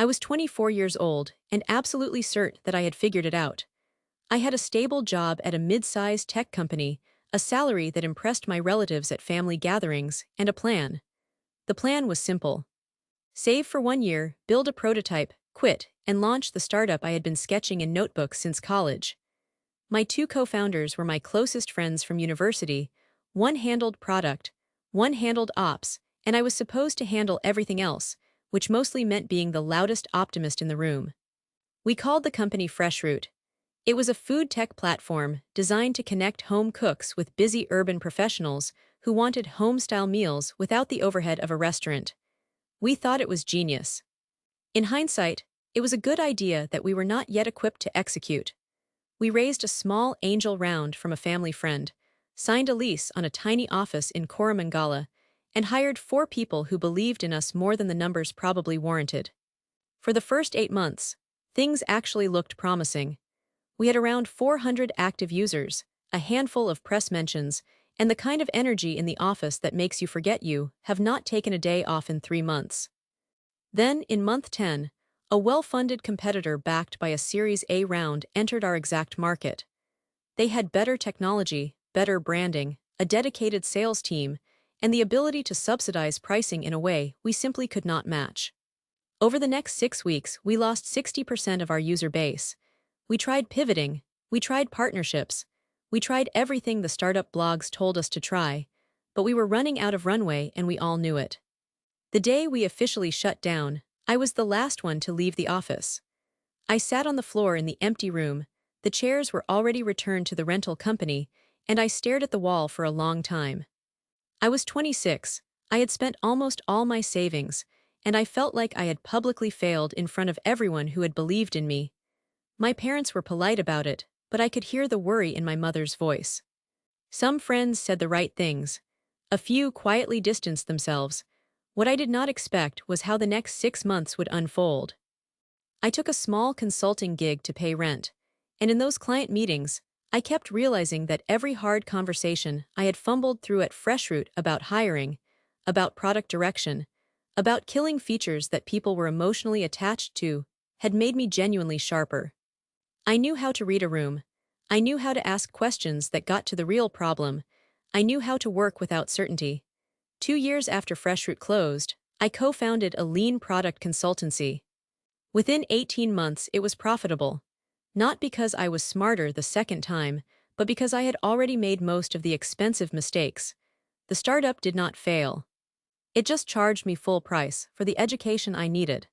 I was 24 years old and absolutely certain that I had figured it out. I had a stable job at a mid-sized tech company, a salary that impressed my relatives at family gatherings, and a plan. The plan was simple. Save for 1 year, build a prototype, quit, and launch the startup I had been sketching in notebooks since college. My two co-founders were my closest friends from university. One handled product, one handled ops, and I was supposed to handle everything else, which mostly meant being the loudest optimist in the room. We called the company Freshroot. It was a food tech platform designed to connect home cooks with busy urban professionals who wanted home-style meals without the overhead of a restaurant. We thought it was genius. In hindsight, it was a good idea that we were not yet equipped to execute. We raised a small angel round from a family friend, signed a lease on a tiny office in Coromangala, and hired 4 people who believed in us more than the numbers probably warranted. For the first 8 months, things actually looked promising. We had around 400 active users, a handful of press mentions, and the kind of energy in the office that makes you forget you have not taken a day off in 3 months. Then, in month 10, a well-funded competitor backed by a Series A round entered our exact market. They had better technology, better branding, a dedicated sales team, and the ability to subsidize pricing in a way we simply could not match. Over the next 6 weeks, we lost 60% of our user base. We tried pivoting, we tried partnerships, we tried everything the startup blogs told us to try, but we were running out of runway and we all knew it. The day we officially shut down, I was the last one to leave the office. I sat on the floor in the empty room, the chairs were already returned to the rental company, and I stared at the wall for a long time. I was 26, I had spent almost all my savings, and I felt like I had publicly failed in front of everyone who had believed in me. My parents were polite about it, but I could hear the worry in my mother's voice. Some friends said the right things. A few quietly distanced themselves. What I did not expect was how the next 6 months would unfold. I took a small consulting gig to pay rent, and in those client meetings, I kept realizing that every hard conversation I had fumbled through at Freshroot about hiring, about product direction, about killing features that people were emotionally attached to, had made me genuinely sharper. I knew how to read a room. I knew how to ask questions that got to the real problem. I knew how to work without certainty. 2 years after Freshroot closed, I co-founded a lean product consultancy. Within 18 months, it was profitable. Not because I was smarter the second time, but because I had already made most of the expensive mistakes. The startup did not fail. It just charged me full price for the education I needed.